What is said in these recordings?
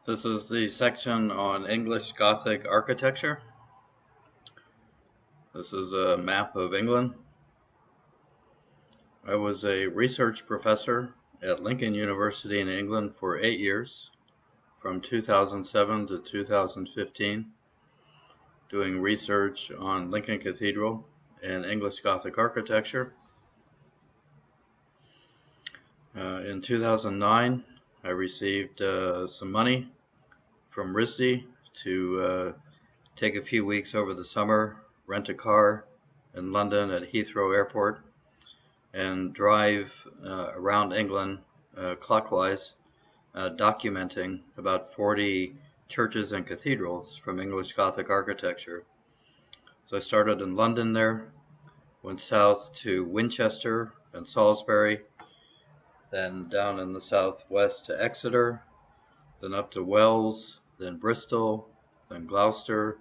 This is the section on English Gothic architecture. This is a map of England. I was a research professor at Lincoln University in England for 8 years, from 2007 to 2015, doing research on Lincoln Cathedral and English Gothic architecture. In 2009, I received some money from RISD to take a few weeks over the summer, rent a car in London at Heathrow Airport, and drive around England clockwise, documenting about 40 churches and cathedrals from English Gothic architecture. So I started in London there, went south to Winchester and Salisbury, then down in the southwest to Exeter, then up to Wells, then Bristol, then Gloucester,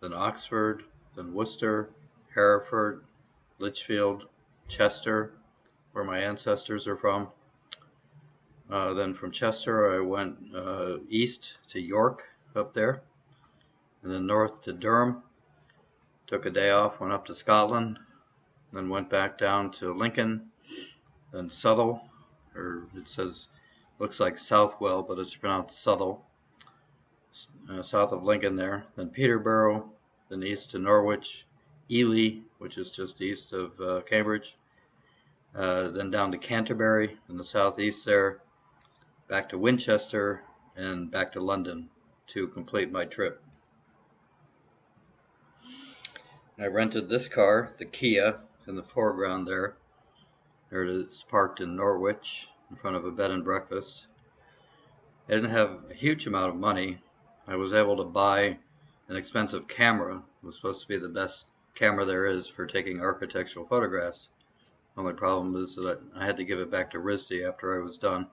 then Oxford, then Worcester, Hereford, Lichfield, Chester, where my ancestors are from. Then from Chester I went east to York up there, and then north to Dereham. Took a day off, went up to Scotland, then went back down to Lincoln, then Southwell, or it says, looks like Southwell, but it's pronounced Southwell, south of Lincoln there, then Peterborough, then east to Norwich, Ely, which is just east of Cambridge, then down to Canterbury in the southeast there, back to Winchester, and back to London to complete my trip. I rented this car, the Kia, in the foreground there. There it is, parked in Norwich in front of a bed and breakfast. I didn't have a huge amount of money. I was able to buy an expensive camera. It was supposed to be the best camera there is for taking architectural photographs. The only problem is that I had to give it back to RISD after I was done.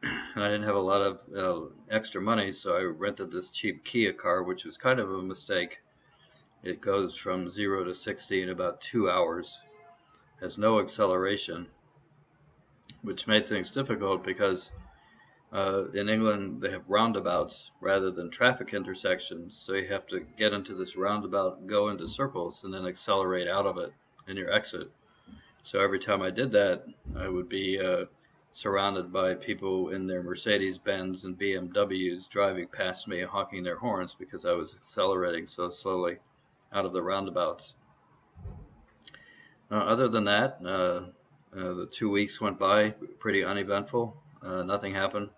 And I didn't have a lot of extra money, so I rented this cheap Kia car, which was kind of a mistake. It goes from 0 to 60 in about 2 hours. Has no acceleration, which made things difficult because in England they have roundabouts rather than traffic intersections, so you have to get into this roundabout, go into circles, and then accelerate out of it in your exit. So every time I did that, I would be surrounded by people in their Mercedes-Benz and BMWs driving past me, honking their horns because I was accelerating so slowly out of the roundabouts. Other than that, the 2 weeks went by pretty uneventful. Nothing happened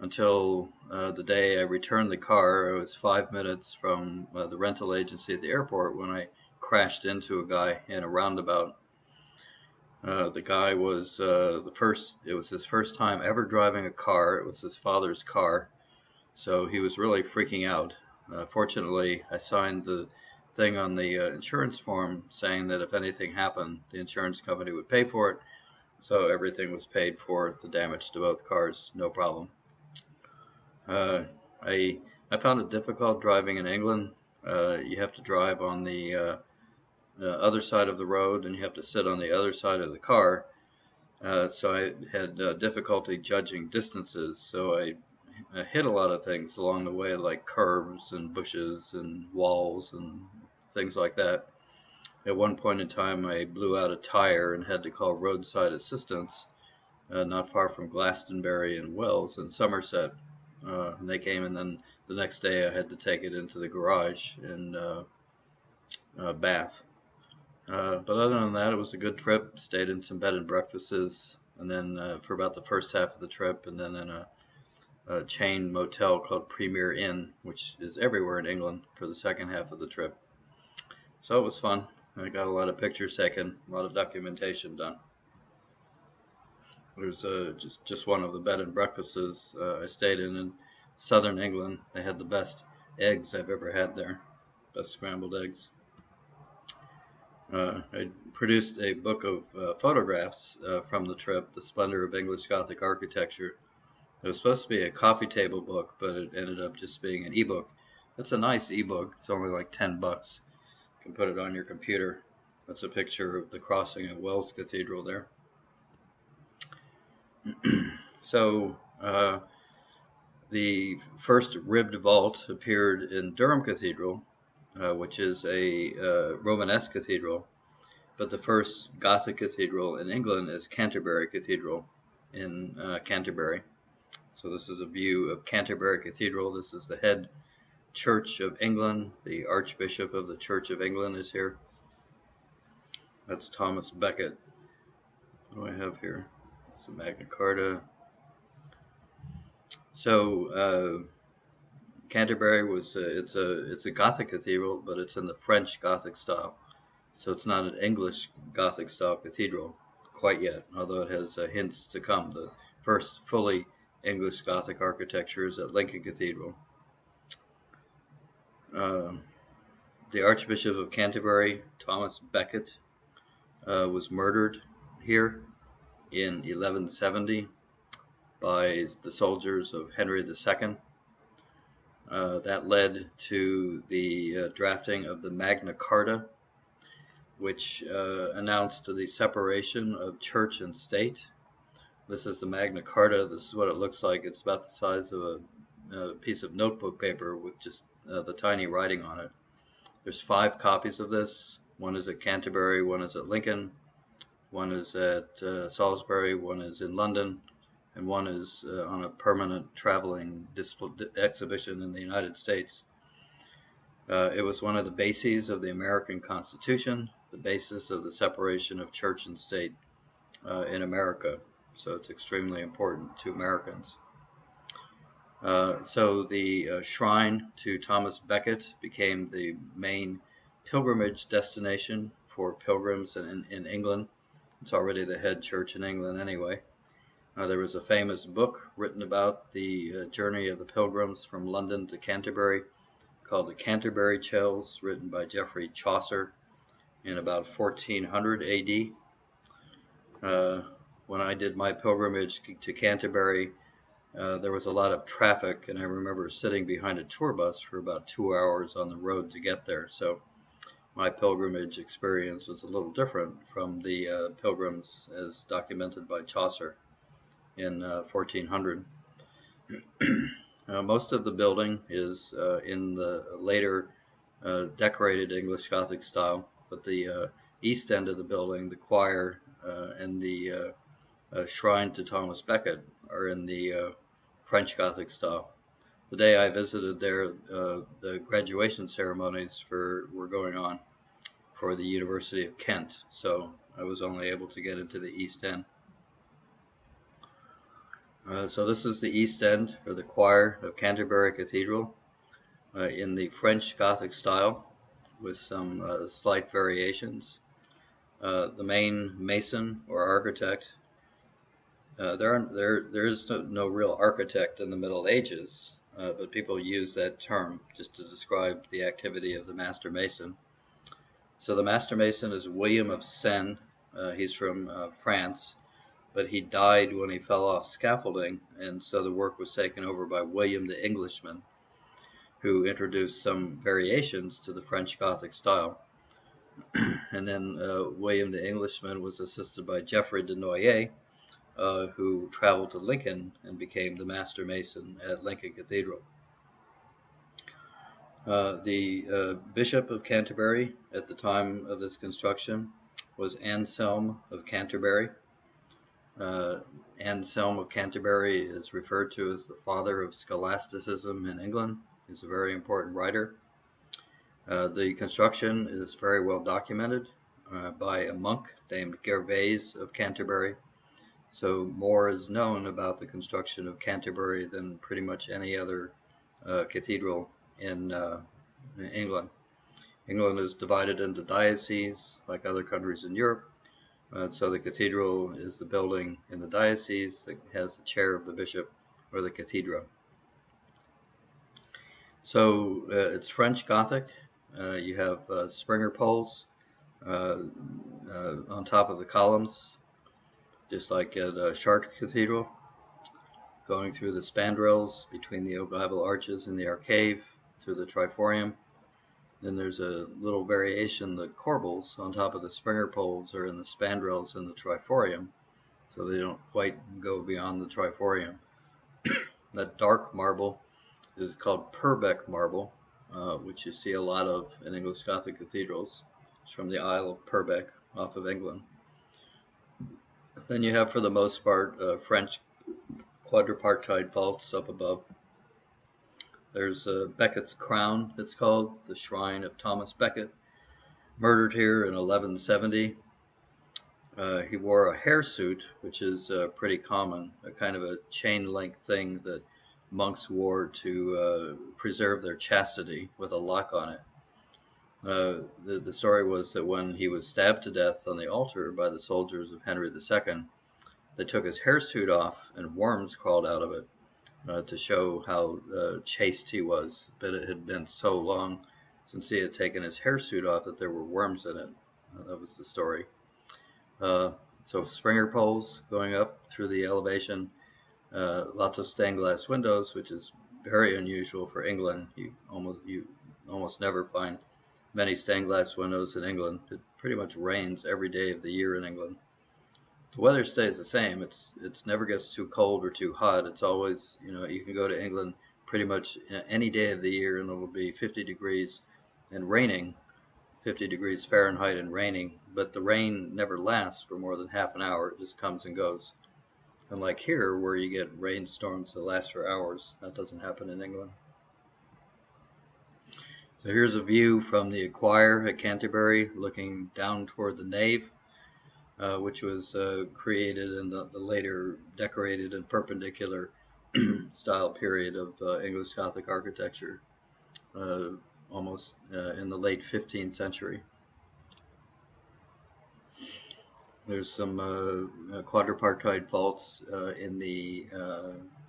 until the day I returned the car. I was 5 minutes from the rental agency at the airport when I crashed into a guy in a roundabout. The guy was it was his first time ever driving a car. It was his father's car, so he was really freaking out. Fortunately, I signed the thing on the insurance form saying that if anything happened, the insurance company would pay for it. So everything was paid for, the damage to both cars, no problem. I found it difficult driving in England. You have to drive on the other side of the road, and you have to sit on the other side of the car. So I had difficulty judging distances. So I hit a lot of things along the way, like curves and bushes and walls and things like that. At one point in time, I blew out a tire and had to call roadside assistance not far from Glastonbury and Wells in Somerset. And they came, and then the next day I had to take it into the garage in Bath. But other than that, it was a good trip. Stayed in some bed and breakfasts, and then for about the first half of the trip, and then in a chain motel called Premier Inn, which is everywhere in England, for the second half of the trip. So it was fun. I got a lot of pictures taken, a lot of documentation done. It was just one of the bed and breakfasts I stayed in southern England. They had the best eggs I've ever had there, best scrambled eggs. I produced a book of photographs from the trip, The Splendour of English Gothic Architecture. It was supposed to be a coffee table book, but it ended up just being an ebook. It's a nice ebook. It's only like $10. You can put it on your computer. That's a picture of the crossing at Wells Cathedral there. So The first ribbed vault appeared in Durham Cathedral, which is a Romanesque cathedral, but the first Gothic cathedral in England is Canterbury Cathedral in Canterbury. So this is a view of Canterbury Cathedral. This is the head Church of England. The Archbishop of the Church of England is here. That's Thomas Becket. What do I have here? It's a Magna Carta. So Canterbury was it's a Gothic cathedral, but it's in the French Gothic style. So it's not an English Gothic style cathedral quite yet, although it has hints to come. The first fully English Gothic architecture is at Lincoln Cathedral. The Archbishop of Canterbury, Thomas Becket, was murdered here in 1170 by the soldiers of Henry II. That led to the drafting of the Magna Carta, which announced the separation of church and state. This is the Magna Carta. This is what it looks like. It's about the size of a piece of notebook paper with just the tiny writing on it. There's 5 copies of this. One is at Canterbury, one is at Lincoln, one is at Salisbury, one is in London, and one is on a permanent traveling exhibition in the United States. It was one of the bases of the American Constitution, the basis of the separation of church and state in America. So it's extremely important to Americans. So the shrine to Thomas Becket became the main pilgrimage destination for pilgrims in England. It's already the head church in England anyway. There was a famous book written about the journey of the pilgrims from London to Canterbury called the Canterbury Chels, written by Geoffrey Chaucer in about 1400 AD. When I did my pilgrimage to Canterbury, there was a lot of traffic, and I remember sitting behind a tour bus for about 2 hours on the road to get there. So my pilgrimage experience was a little different from the pilgrims as documented by Chaucer in 1400. Most of the building is in the later decorated English Gothic style, but the east end of the building, the choir and the shrine to Thomas Becket are in the French Gothic style. The day I visited there, the graduation ceremonies were going on for the University of Kent, so I was only able to get into the east end. So this is the east end for the choir of Canterbury Cathedral in the French Gothic style with some slight variations. The main mason or architect, there is no real architect in the Middle Ages, but people use that term just to describe the activity of the master mason. So the master mason is William of Sens. He's from France, but he died when he fell off scaffolding, and so the work was taken over by William the Englishman, who introduced some variations to the French Gothic style. And then William the Englishman was assisted by Geoffrey de Noyers, who traveled to Lincoln and became the master mason at Lincoln Cathedral. The Bishop of Canterbury at the time of this construction was Anselm of Canterbury. Anselm of Canterbury is referred to as the father of Scholasticism in England. He's a very important writer. The construction is very well documented by a monk named Gervase of Canterbury. So more is known about the construction of Canterbury than pretty much any other cathedral in England. England is divided into dioceses like other countries in Europe. So the cathedral is the building in the diocese that has the chair of the bishop or the cathedra. So it's French Gothic. You have Springer poles on top of the columns, just like at Chartres Cathedral, going through the spandrels between the ogival arches and the arcade through the triforium. Then there's a little variation. The corbels on top of the Springer poles are in the spandrels and the triforium, so they don't quite go beyond the triforium. That dark marble is called Purbeck marble, which you see a lot of in English Gothic cathedrals. It's from the Isle of Purbeck off of England. Then you have, for the most part, French quadripartite vaults up above. There's Becket's Crown, it's called, the shrine of Thomas Becket, murdered here in 1170. He wore a hairsuit, which is pretty common, a kind of a chain-link thing that monks wore to preserve their chastity with a lock on it. The story was that when he was stabbed to death on the altar by the soldiers of Henry II, they took his hairsuit off and worms crawled out of it to show how chaste he was. But it had been so long since he had taken his hairsuit off that there were worms in it. That was the story. So springer poles going up through the elevation, lots of stained glass windows, which is very unusual for England. You almost never find many stained glass windows in England. It pretty much rains every day of the year in England. The weather stays the same. It's never gets too cold or too hot. It's always, you can go to England pretty much any day of the year and it'll be 50 degrees and raining, 50 degrees Fahrenheit and raining, but the rain never lasts for more than half an hour. It just comes and goes. Unlike here, where you get rainstorms that last for hours, that doesn't happen in England. So here's a view from the choir at Canterbury, looking down toward the nave, which was created in the later decorated and perpendicular style period of English Gothic architecture, almost in the late 15th century. There's some quadripartite vaults in the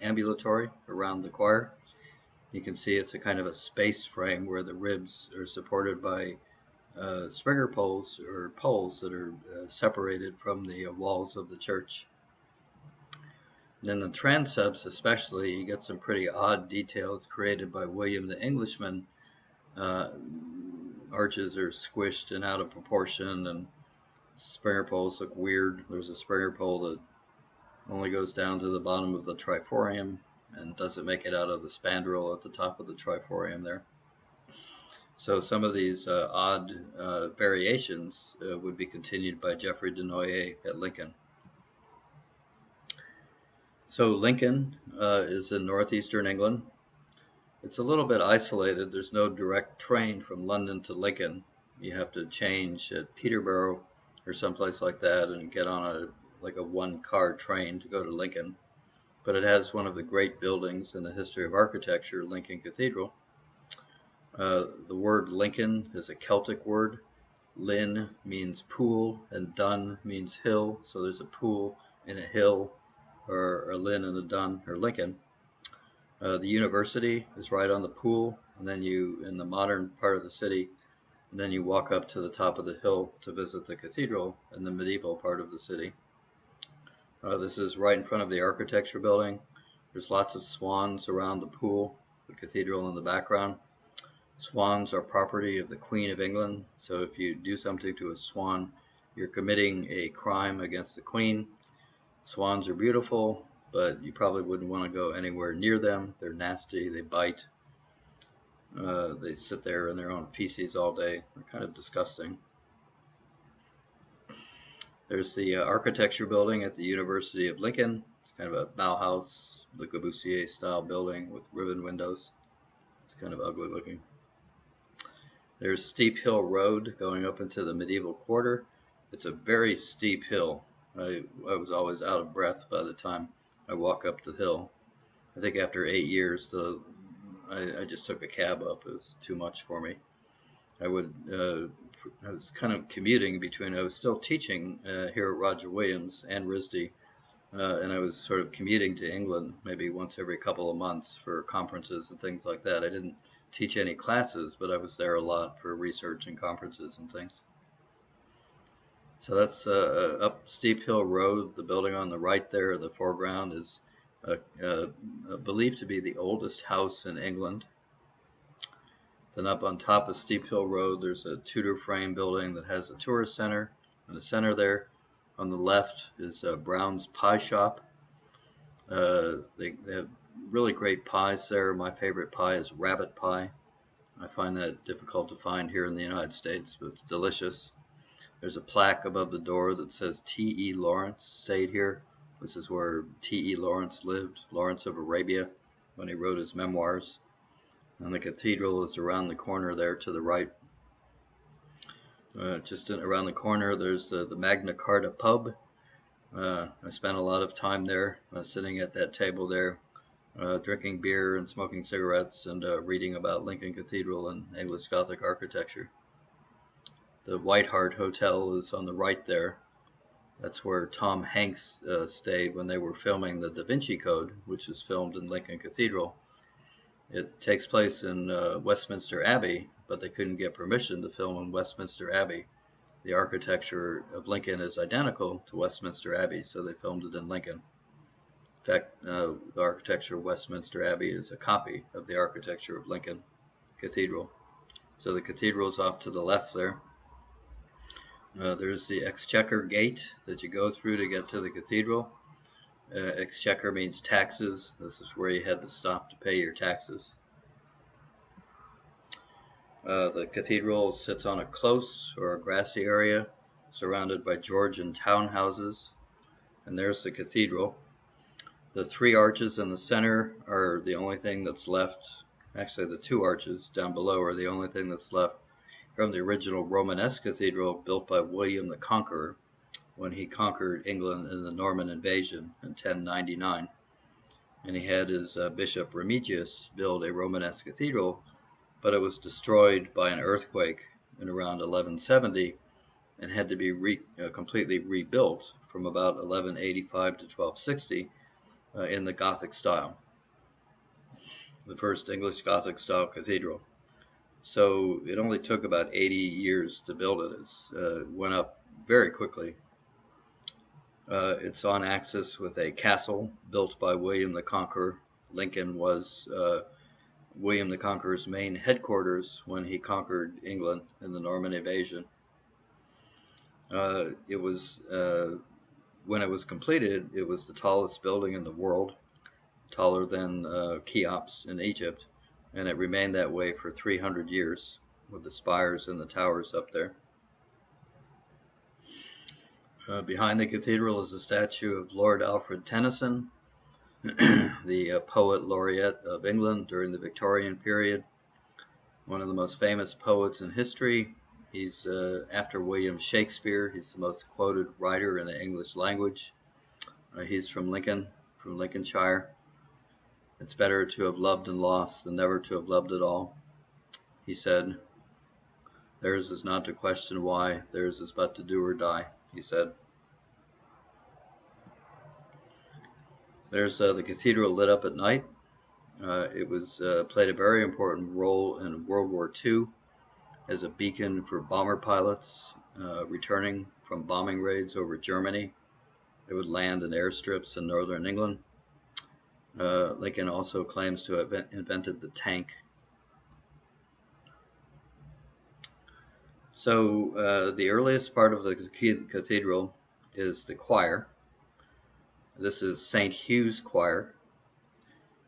ambulatory around the choir. You can see it's a kind of a space frame where the ribs are supported by springer poles or poles that are separated from the walls of the church. And in the transepts especially, you get some pretty odd details created by William the Englishman. Arches are squished and out of proportion, and springer poles look weird. There's a springer pole that only goes down to the bottom of the triforium and doesn't make it out of the spandrel at the top of the triforium there. So some of these odd variations would be continued by Geoffrey de Noyers at Lincoln. So Lincoln is in northeastern England. It's a little bit isolated. There's no direct train from London to Lincoln. You have to change at Peterborough or someplace like that and get on a one-car train to go to Lincoln. But it has one of the great buildings in the history of architecture, Lincoln Cathedral. The word Lincoln is a Celtic word. Lyn means pool and dun means hill. So there's a pool and a hill, or a lyn and a dun, or Lincoln. The university is right on the pool, and then in the modern part of the city, and then you walk up to the top of the hill to visit the cathedral in the medieval part of the city. This is right in front of the architecture building. There's lots of swans around the pool, the cathedral in the background. Swans are property of the Queen of England, so if you do something to a swan, you're committing a crime against the Queen. Swans are beautiful, but you probably wouldn't want to go anywhere near them. They're nasty, they bite. They sit there in their own feces all day. They're kind of disgusting. There's the architecture building at the University of Lincoln. It's kind of a Bauhaus, Le Corbusier style building with ribbon windows. It's kind of ugly looking. There's Steep Hill Road going up into the medieval quarter. It's a very steep hill. I was always out of breath by the time I walk up the hill. I think after 8 years, I just took a cab up. It was too much for me. I was kind of commuting between, I was still teaching here at Roger Williams and RISD, and I was sort of commuting to England maybe once every couple of months for conferences and things like that. I didn't teach any classes, but I was there a lot for research and conferences and things. So that's up Steep Hill Road. The building on the right there in the foreground is believed to be the oldest house in England. Then up on top of Steep Hill Road, there's a Tudor frame building that has a tourist center in the center there. On the left is Brown's Pie Shop. They have really great pies there. My favorite pie is rabbit pie. I find that difficult to find here in the United States, but it's delicious. There's a plaque above the door that says T.E. Lawrence stayed here. This is where T.E. Lawrence lived, Lawrence of Arabia, when he wrote his memoirs. And the cathedral is around the corner there to the right. Around the corner, there's the Magna Carta pub. I spent a lot of time there, sitting at that table there, drinking beer and smoking cigarettes and reading about Lincoln Cathedral and English Gothic architecture. The White Hart Hotel is on the right there. That's where Tom Hanks stayed when they were filming the Da Vinci Code, which is filmed in Lincoln Cathedral. It takes place in Westminster Abbey, but they couldn't get permission to film in Westminster Abbey. The architecture of Lincoln is identical to Westminster Abbey, so they filmed it in Lincoln. In fact, the architecture of Westminster Abbey is a copy of the architecture of Lincoln Cathedral. So the cathedral is off to the left there. There's the Exchequer Gate that you go through to get to the cathedral. Exchequer means taxes. This is where you had to stop to pay your taxes. The cathedral sits on a close or a grassy area surrounded by Georgian townhouses. And there's the cathedral. The three arches in the center are the only thing that's left. Actually, the two arches down below are the only thing that's left from the original Romanesque cathedral built by William the Conqueror when he conquered England in the Norman invasion in 1099. And he had his bishop Remigius build a Romanesque cathedral, but it was destroyed by an earthquake in around 1170 and had to be completely rebuilt from about 1185 to 1260 in the Gothic style, the first English Gothic style cathedral. So it only took about 80 years to build it. It went up very quickly. It's on axis with a castle built by William the Conqueror. Lincoln was William the Conqueror's main headquarters when he conquered England in the Norman invasion. When it was completed, it was the tallest building in the world, taller than Cheops in Egypt, and it remained that way for 300 years with the spires and the towers up there. Behind the cathedral is a statue of Lord Alfred Tennyson, the poet laureate of England during the Victorian period, one of the most famous poets in history. He's after William Shakespeare. He's the most quoted writer in the English language. He's from Lincoln, from Lincolnshire. It's better to have loved and lost than never to have loved at all, he said. Theirs is not to question why, theirs is but to do or die, he said. There's the cathedral lit up at night. It was played a very important role in World War II as a beacon for bomber pilots returning from bombing raids over Germany. They would land in airstrips in northern England. Lincoln also claims to have invented the tank. So the earliest part of the cathedral is the choir. This is St. Hugh's choir.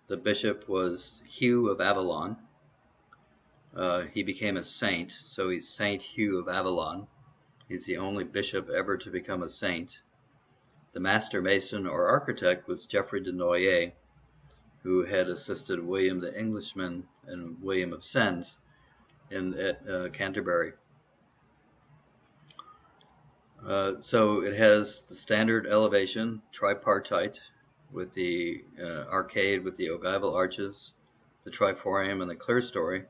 The bishop was Hugh of Avalon. He became a saint, so he's St. Hugh of Avalon. He's the only bishop ever to become a saint. The master mason or architect was Geoffrey de Noyers, who had assisted William the Englishman and William of Sens at Canterbury. So it has the standard elevation, tripartite, with the arcade with the ogival arches, the triforium and the clerestory,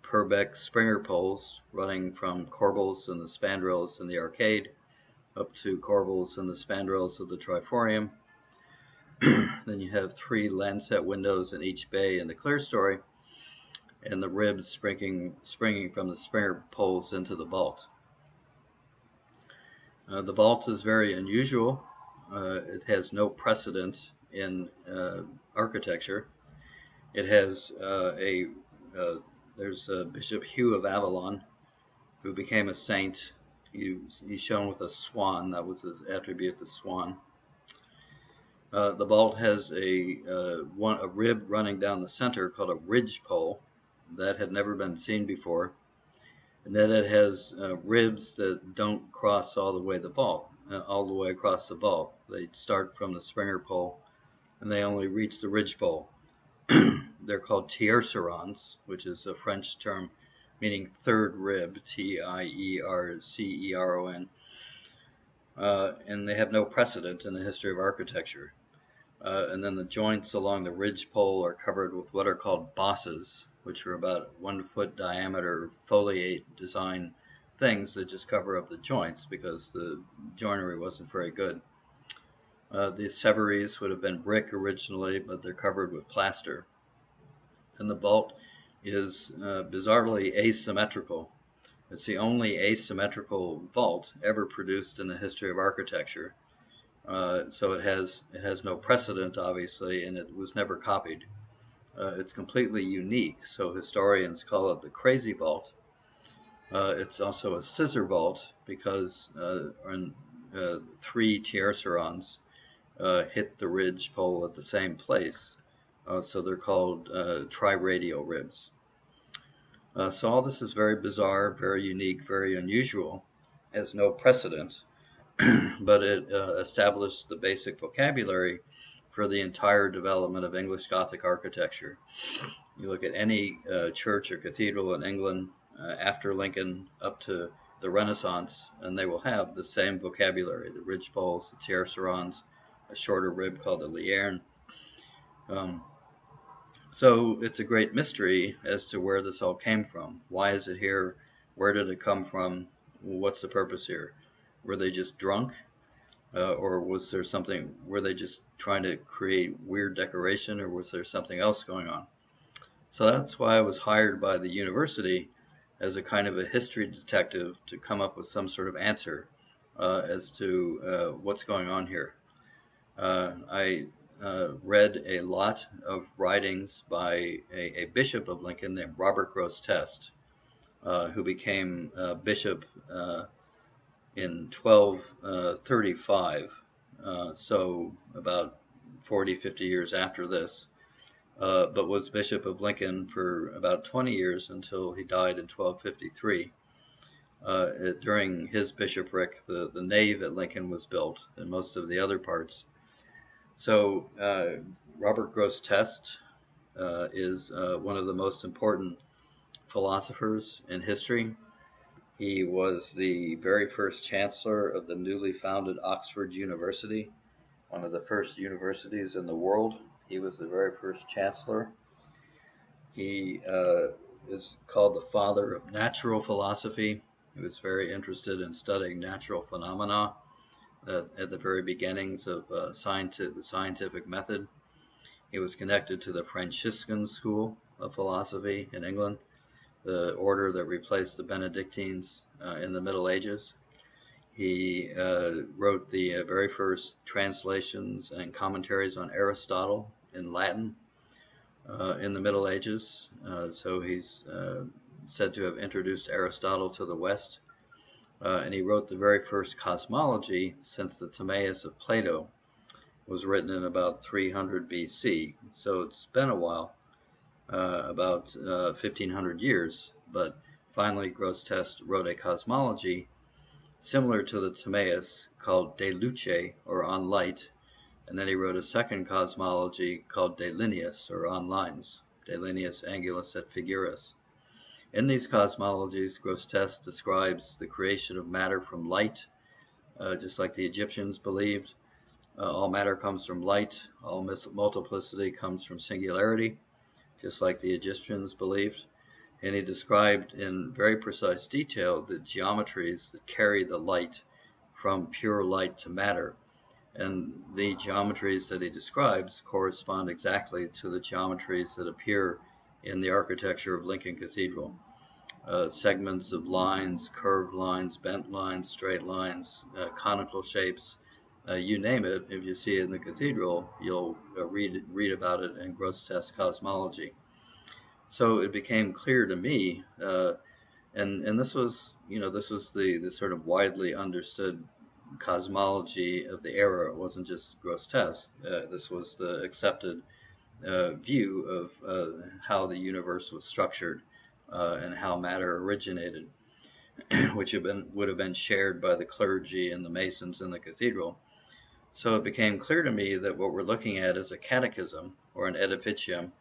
Purbeck Springer poles running from corbels and the spandrels in the arcade up to corbels and the spandrels of the triforium. Then you have 3 lancet windows in each bay in the clerestory, and the ribs springing from the springer poles into the vault. The vault is very unusual. It has no precedent in architecture. It has there's Bishop Hugh of Avalon, who became a saint. He's shown with a swan. That was his attribute, the swan. The vault has a rib running down the center called a ridge pole that had never been seen before, and then it has ribs that don't cross all the way across the vault. They start from the springer pole, and they only reach the ridge pole. They're called tiercerons, which is a French term meaning third rib, Tierceron, and they have no precedent in the history of architecture. And then the joints along the ridge pole are covered with what are called bosses, which are about 1 foot diameter foliate design things that just cover up the joints because the joinery wasn't very good. The severies would have been brick originally, but they're covered with plaster. And the vault is bizarrely asymmetrical. It's the only asymmetrical vault ever produced in the history of architecture. So it has no precedent, obviously, and it was never copied. It's completely unique, so historians call it the crazy vault. It's also a scissor vault because 3 tiercerons hit the ridge pole at the same place. So they're called triradial ribs. So all this is very bizarre, very unique, very unusual, has no precedent, but it established the basic vocabulary for the entire development of English Gothic architecture. You look at any church or cathedral in England after Lincoln up to the Renaissance, and they will have the same vocabulary, the ridge poles, the tiercerons, a shorter rib called the lierne. So it's a great mystery as to where this all came from. Why is it here? Where did it come from? What's the purpose here? Were they just drunk? Or was there something, were they just trying to create weird decoration, or was there something else going on? So that's why I was hired by the university as a kind of a history detective to come up with some sort of answer as to what's going on here. I read a lot of writings by a bishop of Lincoln named Robert Grosseteste, who became bishop in 1235, so about 40, 50 years after this, but was bishop of Lincoln for about 20 years until he died in 1253. During his bishopric, the nave at Lincoln was built, and most of the other parts. So Robert Grosseteste is one of the most important philosophers in history. He was the very first chancellor of the newly founded Oxford University, one of the first universities in the world. He was the very first chancellor. He is called the father of natural philosophy. He was very interested in studying natural phenomena at the very beginnings of the scientific method. He was connected to the Franciscan school of philosophy in England, the order that replaced the Benedictines in the Middle Ages. He wrote the very first translations and commentaries on Aristotle in Latin in the Middle Ages. So he's said to have introduced Aristotle to the West. And he wrote the very first cosmology since the Timaeus of Plato was written in about 300 BC. So it's been a while, about 1500 years, but finally Grosseteste wrote a cosmology similar to the Timaeus called De Luce, or On Light, and then he wrote a second cosmology called De Lineis, or On Lines, De Lineis Angulis et Figuras. In these cosmologies, Grosseteste describes the creation of matter from light, just like the Egyptians believed. All matter comes from light, all multiplicity comes from singularity, just like the Egyptians believed. And he described in very precise detail the geometries that carry the light from pure light to matter. And the geometries that he describes correspond exactly to the geometries that appear in the architecture of Lincoln Cathedral. Segments of lines, curved lines, bent lines, straight lines, conical shapes, you name it. If you see it in the cathedral, you'll read about it in Grosseteste's cosmology. So it became clear to me, and this was the sort of widely understood cosmology of the era. It wasn't just Grosseteste. This was the accepted view of how the universe was structured and how matter originated, which would have been shared by the clergy and the masons in the cathedral. So it became clear to me that what we're looking at is a catechism or an edificium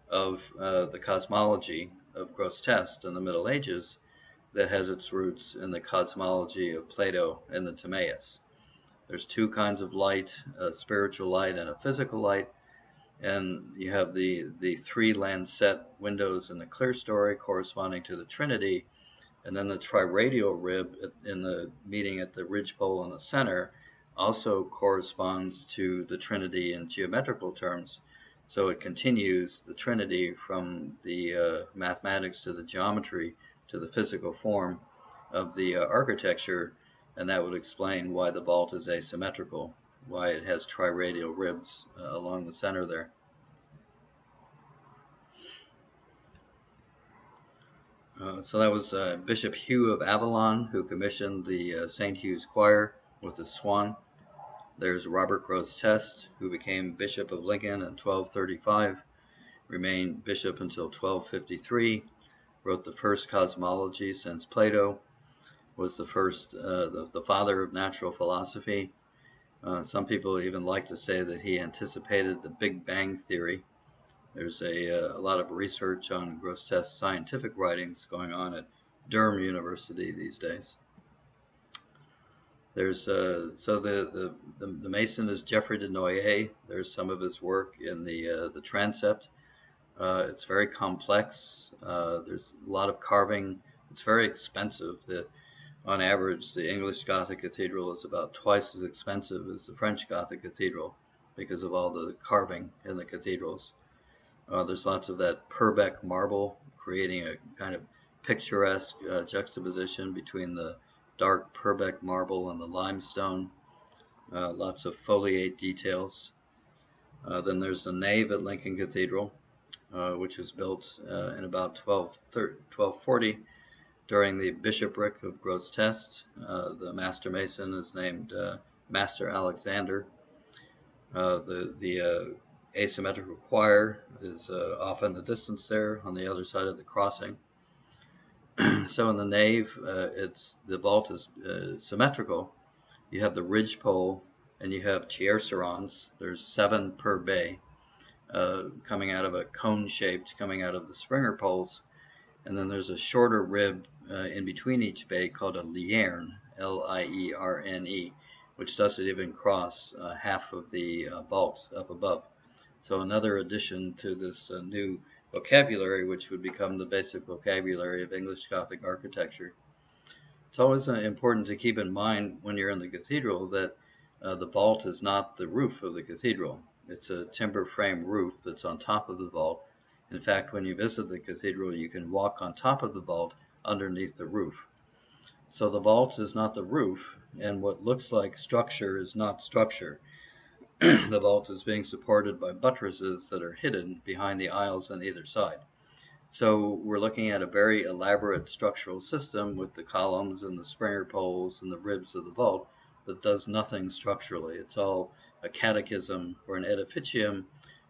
of the cosmology of Grosseteste in the Middle Ages that has its roots in the cosmology of Plato and the Timaeus. There's two kinds of light, a spiritual light and a physical light, and you have the three lancet windows in the clerestory corresponding to the Trinity, and then the triradial rib in the meeting at the ridgepole in the center also corresponds to the Trinity in geometrical terms. So it continues the Trinity from the mathematics to the geometry to the physical form of the architecture, and that would explain why the vault is asymmetrical, why it has triradial ribs along the center there. So that was Bishop Hugh of Avalon, who commissioned the St. Hugh's choir with the swan. There's Robert Grosseteste, who became Bishop of Lincoln in 1235, remained bishop until 1253, wrote the first cosmology since Plato, was the first, the father of natural philosophy. Some people even like to say that he anticipated the Big Bang Theory. There's a lot of research on Grosseteste's scientific writings going on at Durham University these days. There's so the mason is Geoffrey de Noyers. There's some of his work in the transept. It's very complex. There's a lot of carving. It's very expensive. On average, the English Gothic Cathedral is about twice as expensive as the French Gothic Cathedral because of all the carving in the cathedrals. There's lots of that Purbeck marble, creating a kind of picturesque juxtaposition between the dark Purbeck marble and the limestone. Lots of foliate details. Then there's the nave at Lincoln Cathedral, which was built in about 1240 during the bishopric of Grosseteste. The master mason is named Master Alexander. The asymmetrical choir is off in the distance there on the other side of the crossing. So in the nave, the vault is symmetrical. You have the ridgepole and you have tiercerons. There's 7 per bay coming out of a cone-shaped, coming out of the springer poles. And then there's a shorter rib in between each bay called a lierne, Lierne, which doesn't even cross half of the vault up above. So another addition to this new vocabulary, which would become the basic vocabulary of English Gothic architecture. It's always important to keep in mind when you're in the cathedral that the vault is not the roof of the cathedral. It's a timber frame roof that's on top of the vault. In fact, when you visit the cathedral, you can walk on top of the vault underneath the roof. So the vault is not the roof, and what looks like structure is not structure. The vault is being supported by buttresses that are hidden behind the aisles on either side. So we're looking at a very elaborate structural system with the columns and the springer poles and the ribs of the vault that does nothing structurally. It's all a catechism or an edificium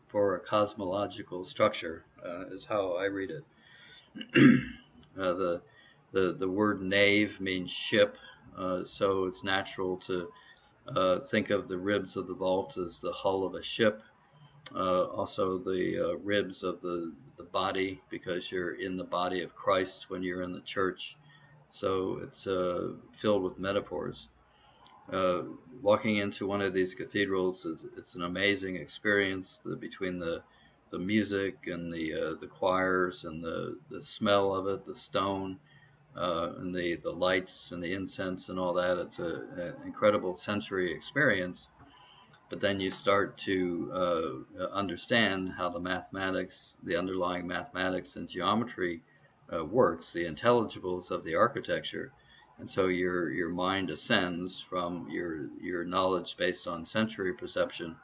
for a cosmological structure, is how I read it. The word nave means ship, so it's natural to think of the ribs of the vault as the hull of a ship. Also the ribs of the body, because you're in the body of Christ when you're in the church. So it's filled with metaphors. Walking into one of these cathedrals it's an amazing experience between the music and the choirs and the smell of it, the stone, and the lights and the incense and all that. It's an incredible sensory experience. But then you start to understand how the mathematics, the underlying mathematics and geometry works, the intelligibles of the architecture. And so your mind ascends from your knowledge based on sensory perception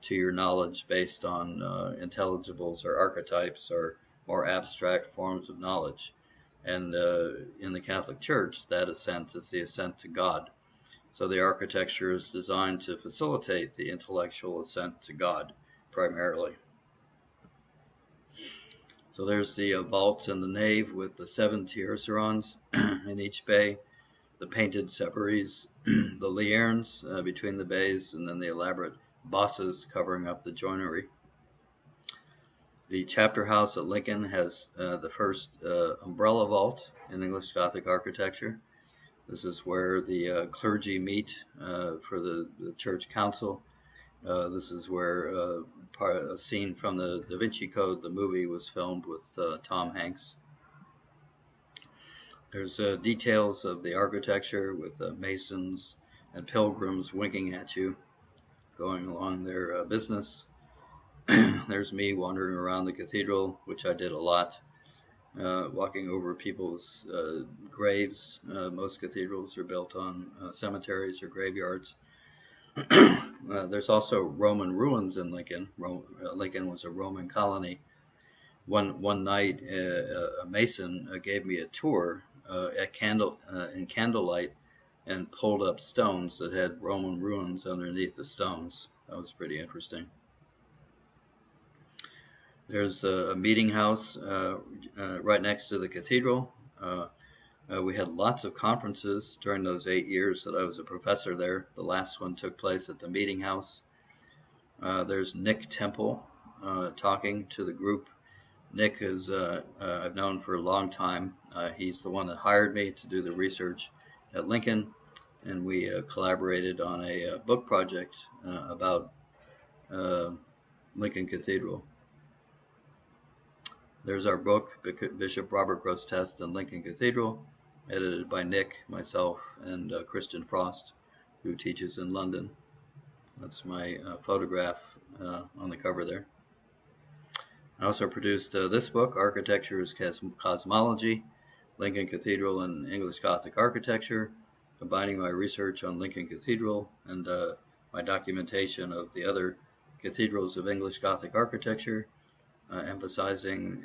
to your knowledge based on intelligibles or archetypes or more abstract forms of knowledge. And in the Catholic Church, that ascent is the ascent to God. So the architecture is designed to facilitate the intellectual ascent to God primarily. So there's the vault in the nave with the 7 tiercerons in each bay, the painted separaries, the liernes between the bays, and then the elaborate bosses covering up the joinery. The chapter house at Lincoln has the first umbrella vault in English Gothic architecture. This is where the clergy meet for the church council. This is where a scene from the Da Vinci Code, the movie, was filmed with Tom Hanks. There's details of the architecture with masons and pilgrims winking at you, going along their business. There's me wandering around the cathedral, which I did a lot, walking over people's graves. Most cathedrals are built on cemeteries or graveyards. There's also Roman ruins in Lincoln. Lincoln was a Roman colony. One night, a mason gave me a tour in candlelight and pulled up stones that had Roman ruins underneath the stones. That was pretty interesting. There's a meeting house right next to the cathedral. We had lots of conferences during those 8 years that I was a professor there. The last one took place at the meeting house. There's Nick Temple talking to the group. Nick is I've known for a long time. He's the one that hired me to do the research at Lincoln, and we collaborated on a book project about Lincoln Cathedral. There's our book, Bishop Robert Grosseteste and Lincoln Cathedral, edited by Nick, myself, and Christian Frost, who teaches in London. That's my photograph on the cover there. I also produced this book, Architecture as Cosmology, Lincoln Cathedral and English Gothic Architecture, combining my research on Lincoln Cathedral and my documentation of the other cathedrals of English Gothic architecture, emphasizing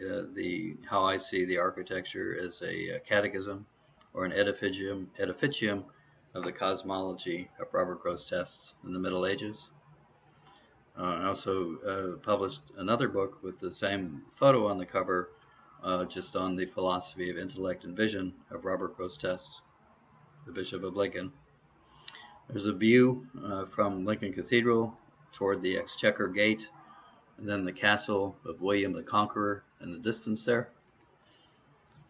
how I see the architecture as a catechism or an edificium of the cosmology of Robert Grosseteste in the Middle Ages. I also published another book with the same photo on the cover, just on the philosophy of intellect and vision of Robert Grosseteste, the Bishop of Lincoln. There's a view from Lincoln Cathedral toward the Exchequer Gate, and then the castle of William the Conqueror in the distance there.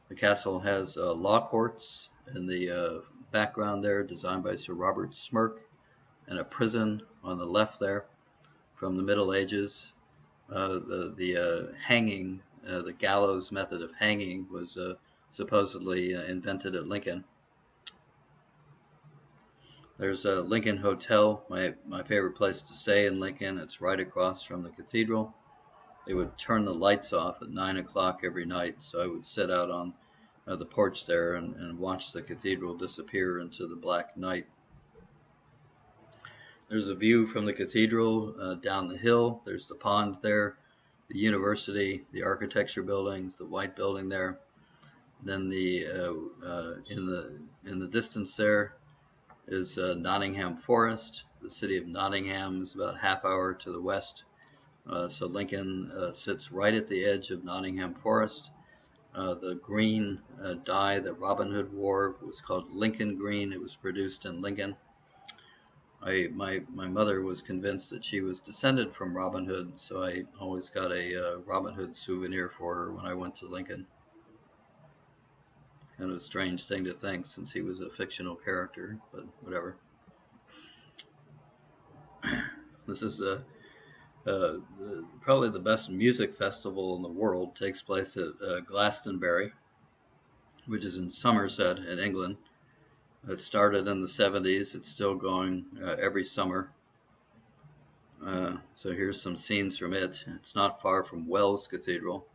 The castle has law courts in the background there, designed by Sir Robert Smirke, and a prison on the left there from the Middle Ages. The hanging, the gallows method of hanging was supposedly invented at Lincoln. There's a Lincoln Hotel, my favorite place to stay in Lincoln. It's right across from the cathedral. They would turn the lights off at 9 o'clock every night, so I would sit out on the porch there and watch the cathedral disappear into the black night. There's a view from the cathedral down the hill. There's the pond there, the university, the architecture buildings, the white building there. Then in the distance there is Nottingham Forest. The city of Nottingham is about half hour to the west. So Lincoln sits right at the edge of Nottingham Forest. The green dye that Robin Hood wore was called Lincoln green. It was produced in Lincoln. My mother was convinced that she was descended from Robin Hood, so I always got a Robin Hood souvenir for her when I went to Lincoln. Kind of a strange thing to think, since he was a fictional character, but whatever. This is probably the best music festival in the world. Takes place at Glastonbury, which is in Somerset in England. It started in the 70s. It's still going every summer. So here's some scenes from it. It's not far from Wells Cathedral,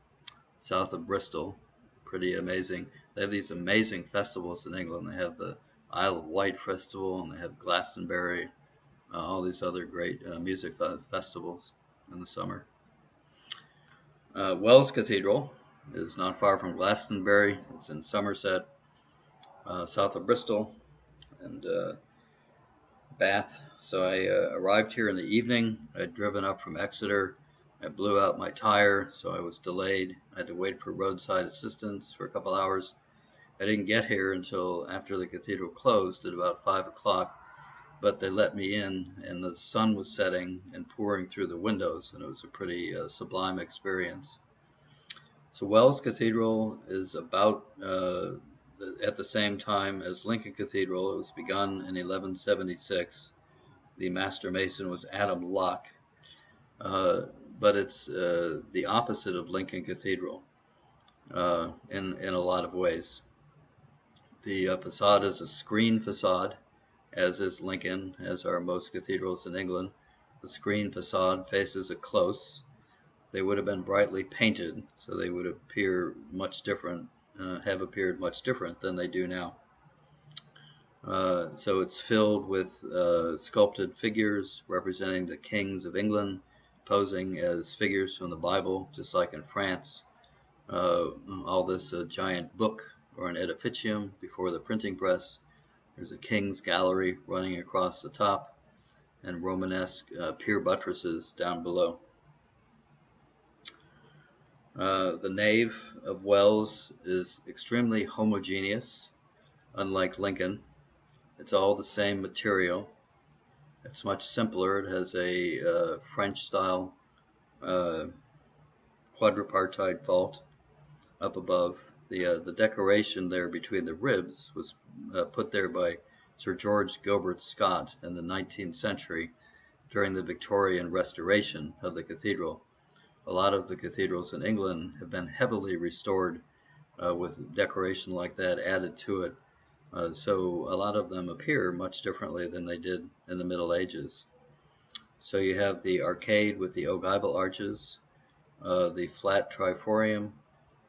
south of Bristol. Pretty amazing. They have these amazing festivals in England. They have the Isle of Wight Festival, and they have Glastonbury, all these other great music festivals in the summer. Wells Cathedral is not far from Glastonbury. It's in Somerset, south of Bristol, and bath. So I arrived here in the evening. I'd driven up from Exeter. I blew out my tire, so I was delayed. I had to wait for roadside assistance for a couple hours. I didn't get here until after the cathedral closed at about 5 o'clock, but they let me in, and the sun was setting and pouring through the windows, and it was a pretty sublime experience. So Wells Cathedral is about at the same time as Lincoln Cathedral. It was begun in 1176. The master mason was Adam Locke, but it's the opposite of Lincoln Cathedral in a lot of ways. The facade is a screen facade, as is Lincoln, as are most cathedrals in England. The screen facade faces a close. They would have been brightly painted, so they would appear much different, have appeared much different than they do now. So it's filled with sculpted figures representing the kings of England, posing as figures from the Bible, just like in France. All this a giant book or an edificium before the printing press. There's a king's gallery running across the top, and Romanesque pier buttresses down below. The nave of Wells is extremely homogeneous, unlike Lincoln. It's all the same material. It's much simpler. It has a French-style quadripartite vault up above. The decoration there between the ribs was put there by Sir George Gilbert Scott in the 19th century during the Victorian restoration of the cathedral. A lot of the cathedrals in England have been heavily restored with decoration like that added to it. So a lot of them appear much differently than they did in the Middle Ages. So you have the arcade with the ogival arches, the flat triforium,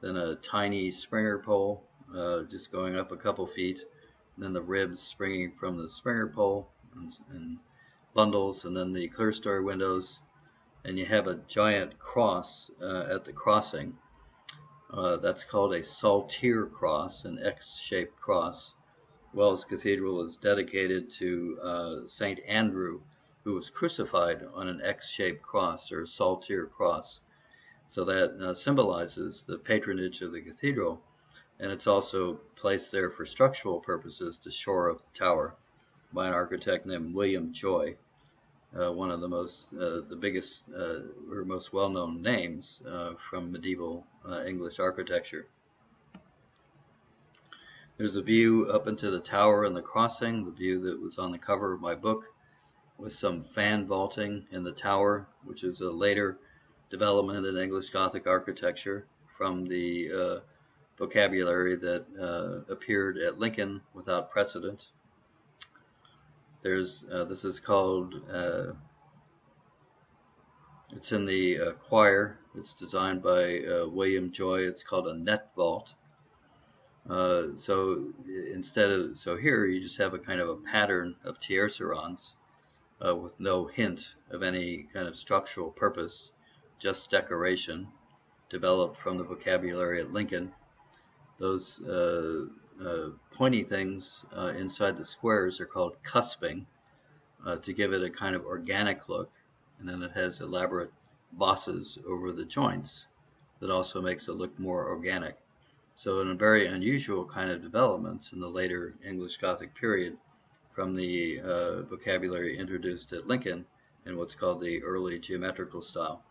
then a tiny springer pole just going up a couple feet, and then the ribs springing from the springer pole and bundles, and then the clerestory windows, and you have a giant cross at the crossing. That's called a saltire cross, an X-shaped cross. Wells Cathedral is dedicated to St. Andrew, who was crucified on an X-shaped cross, or saltire cross. So that symbolizes the patronage of the cathedral, and it's also placed there for structural purposes to shore up the tower by an architect named William Joy, one of the biggest or most well-known names from medieval English architecture. There's a view up into the tower and the crossing, the view that was on the cover of my book, with some fan vaulting in the tower, which is a later development in English Gothic architecture from the vocabulary that appeared at Lincoln without precedent. This is called, it's in the choir. It's designed by William Joy. It's called a net vault. So here you just have a kind of a pattern of tiercerons with no hint of any kind of structural purpose, just decoration developed from the vocabulary at Lincoln. Those pointy things inside the squares are called cusping to give it a kind of organic look, and then it has elaborate bosses over the joints that also makes it look more organic. So in a very unusual kind of development in the later English Gothic period from the vocabulary introduced at Lincoln in what's called the early geometrical style.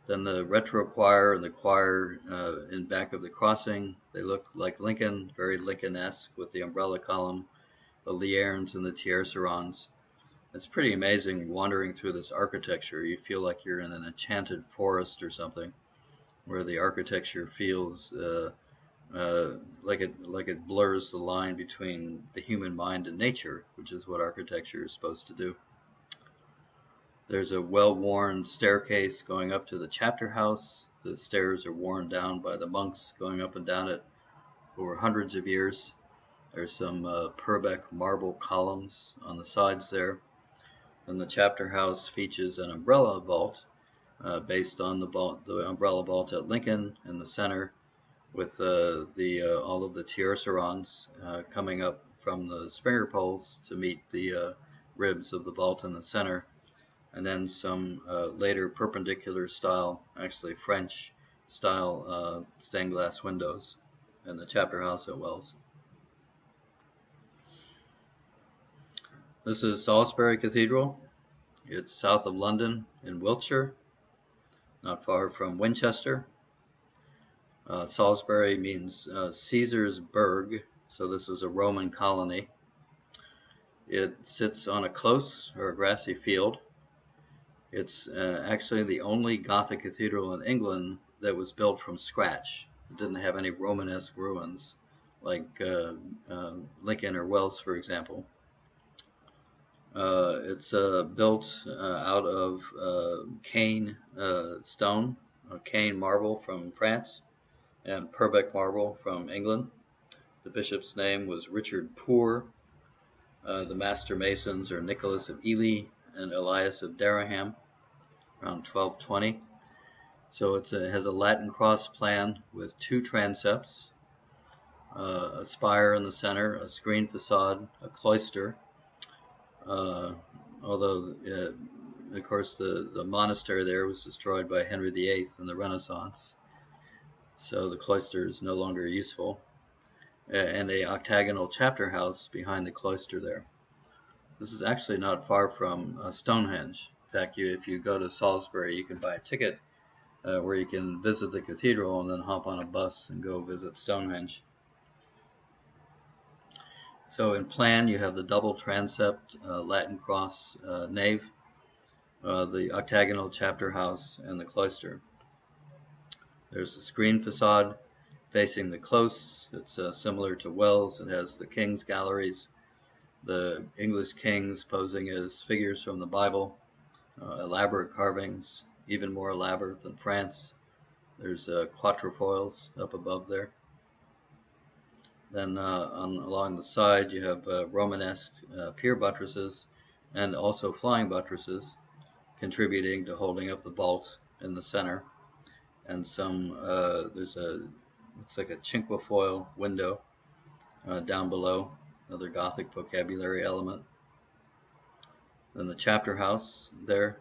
Then the retro choir and the choir in back of the crossing, they look like Lincoln, very Lincoln-esque with the umbrella column, the liernes and the tiercerons. It's pretty amazing wandering through this architecture. You feel like you're in an enchanted forest or something, where the architecture feels like it blurs the line between the human mind and nature, which is what architecture is supposed to do. There's a well-worn staircase going up to the chapter house. The stairs are worn down by the monks going up and down it over hundreds of years. There's some Purbeck marble columns on the sides there. Then the chapter house features an umbrella vault based on the umbrella vault at Lincoln in the center, with all of the tiercerons coming up from the Springer poles to meet the ribs of the vault in the center, and then some later perpendicular style, actually French style stained glass windows in the chapter house at Wells. This is Salisbury Cathedral. It's south of London in Wiltshire, not far from Winchester. Salisbury means Caesar's burg, so this was a Roman colony. It sits on a close or a grassy field. It's actually the only Gothic cathedral in England that was built from scratch. It didn't have any Romanesque ruins like Lincoln or Wells, for example. It's built out of cane stone, cane marble from France, and Purbeck marble from England. The bishop's name was Richard Poor. The master masons are Nicholas of Ely and Elias of Dereham, around 1220. So it has a Latin cross plan with two transepts, a spire in the center, a screen facade, a cloister. Although, of course, the monastery there was destroyed by Henry VIII in the Renaissance, so the cloister is no longer useful, and a octagonal chapter house behind the cloister there. This is actually not far from Stonehenge. In fact, if you go to Salisbury, you can buy a ticket where you can visit the cathedral and then hop on a bus and go visit Stonehenge. So in plan, you have the double transept Latin cross nave, the octagonal chapter house, and the cloister. There's a screen facade facing the close. It's similar to Wells. It has the king's galleries, the English kings posing as figures from the Bible, elaborate carvings, even more elaborate than France. There's quatrefoils up above there. Then along the side you have Romanesque pier buttresses and also flying buttresses, contributing to holding up the vault in the center. And there's looks like a cinquefoil window down below, another Gothic vocabulary element. Then the chapter house there,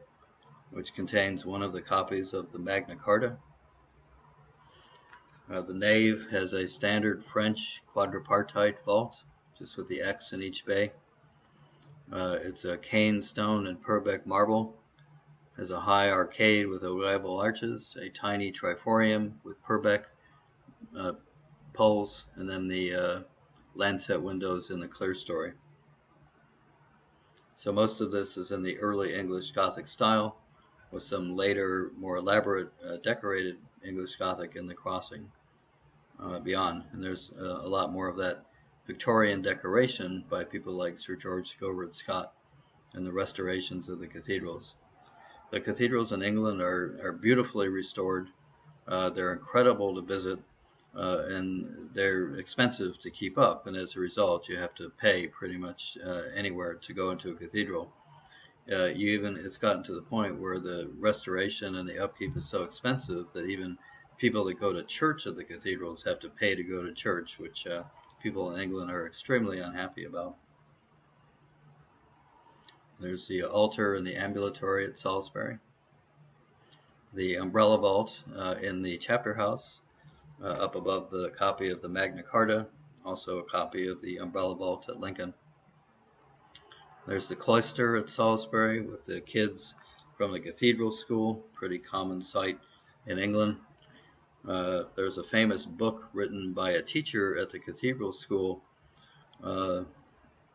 which contains one of the copies of the Magna Carta. The nave has a standard French quadripartite vault, just with the X in each bay. It's a cane stone and Purbeck marble. Has a high arcade with ogival arches, a tiny triforium with Purbeck poles, and then the lancet windows in the clerestory. So most of this is in the early English Gothic style, with some later, more elaborate decorated English Gothic in the crossing beyond. And there's a lot more of that Victorian decoration by people like Sir George Gilbert Scott in the restorations of the cathedrals. The cathedrals in England are beautifully restored. They're incredible to visit, and they're expensive to keep up. And as a result, you have to pay pretty much anywhere to go into a cathedral. It's gotten to the point where the restoration and the upkeep is so expensive that even people that go to church at the cathedrals have to pay to go to church, which people in England are extremely unhappy about. There's the altar and the ambulatory at Salisbury. The umbrella vault in the chapter house, up above the copy of the Magna Carta, also a copy of the umbrella vault at Lincoln. There's the cloister at Salisbury with the kids from the cathedral school, pretty common sight in England. There's a famous book written by a teacher at the cathedral school.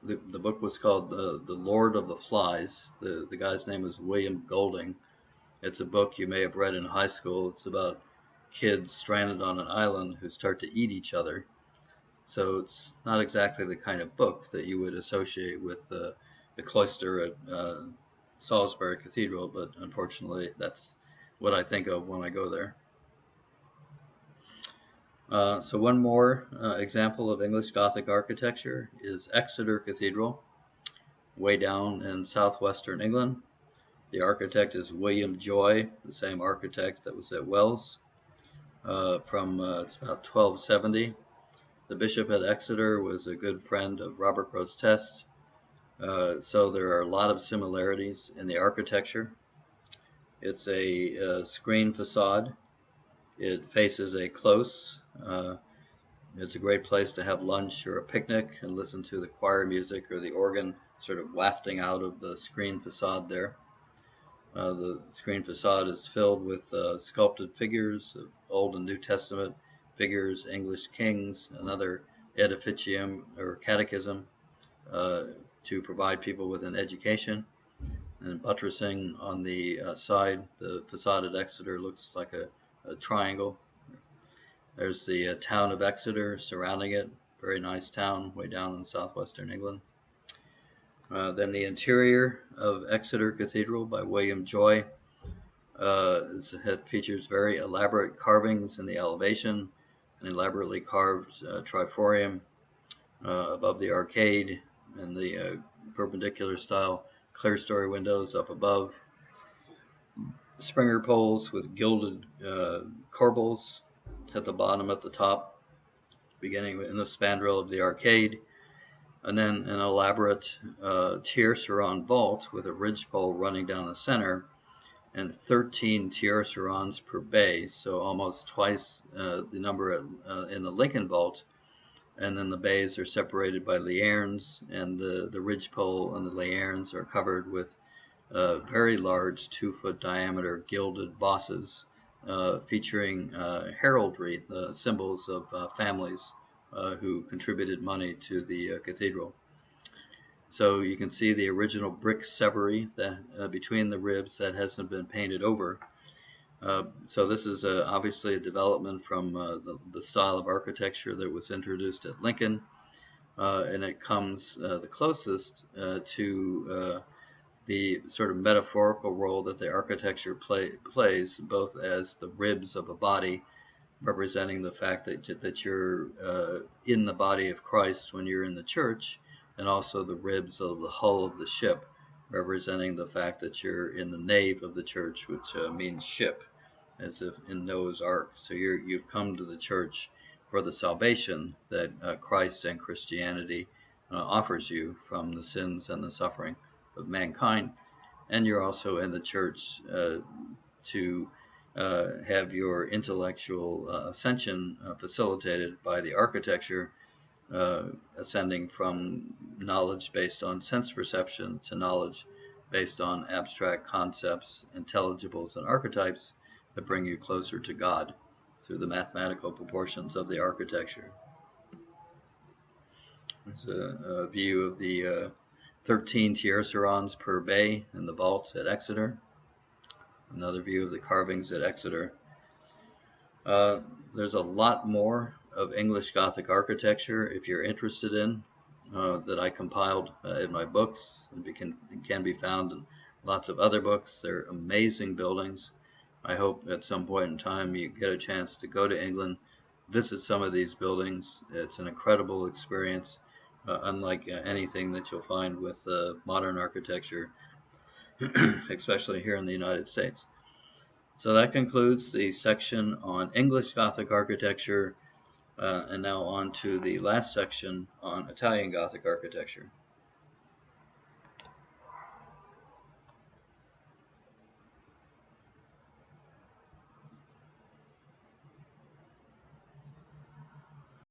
The book was called The Lord of the Flies. The guy's name is William Golding. It's a book you may have read in high school. It's about kids stranded on an island who start to eat each other. So it's not exactly the kind of book that you would associate with the cloister at Salisbury Cathedral, but unfortunately that's what I think of when I go there. So one more example of English Gothic architecture is Exeter Cathedral, way down in southwestern England. The architect is William Joy, the same architect that was at Wells, it's about 1270. The bishop at Exeter was a good friend of Robert Grosseteste, so there are a lot of similarities in the architecture. It's a screen facade. It faces a close. It's a great place to have lunch or a picnic and listen to the choir music or the organ sort of wafting out of the screen facade there. The screen facade is filled with sculpted figures of Old and New Testament figures, English kings, another edificium or catechism to provide people with an education. And buttressing on the side, the facade at Exeter looks like a triangle. There's the town of Exeter surrounding it, very nice town way down in southwestern England. Then the interior of Exeter Cathedral by William Joy features very elaborate carvings in the elevation, an elaborately carved triforium above the arcade, and the perpendicular style clerestory windows up above. Springer poles with gilded corbels at the bottom, at the top, beginning in the spandrel of the arcade. And then an elaborate tierceron vault with a ridgepole running down the center, and 13 tiercerons per bay, so almost twice the number in the Lincoln vault. And then the bays are separated by liernes, and the ridgepole and the liernes are covered with very large 2-foot diameter gilded bosses featuring heraldry, the symbols of families who contributed money to the cathedral. So you can see the original brick severy that between the ribs that hasn't been painted over. So this is obviously a development from the style of architecture that was introduced at Lincoln, and it comes the closest to the sort of metaphorical role that the architecture plays, both as the ribs of a body, representing the fact that you're in the body of Christ when you're in the church, and also the ribs of the hull of the ship, representing the fact that you're in the nave of the church, which means ship, as if in Noah's Ark. So you've come to the church for the salvation that Christ and Christianity offers you from the sins and the suffering of mankind. And you're also in the church to have your intellectual ascension facilitated by the architecture, ascending from knowledge based on sense perception to knowledge based on abstract concepts, intelligibles, and archetypes that bring you closer to God through the mathematical proportions of the architecture. There's a view of the 13 tiercerons per bay in the vault at Exeter. Another view of the carvings at Exeter. There's a lot more of English Gothic architecture, if you're interested in, that I compiled in my books. It can be found in lots of other books. They're amazing buildings. I hope at some point in time you get a chance to go to England, visit some of these buildings. It's an incredible experience, unlike anything that you'll find with modern architecture, especially here in the United States. So that concludes the section on English Gothic architecture, and now on to the last section on Italian Gothic architecture.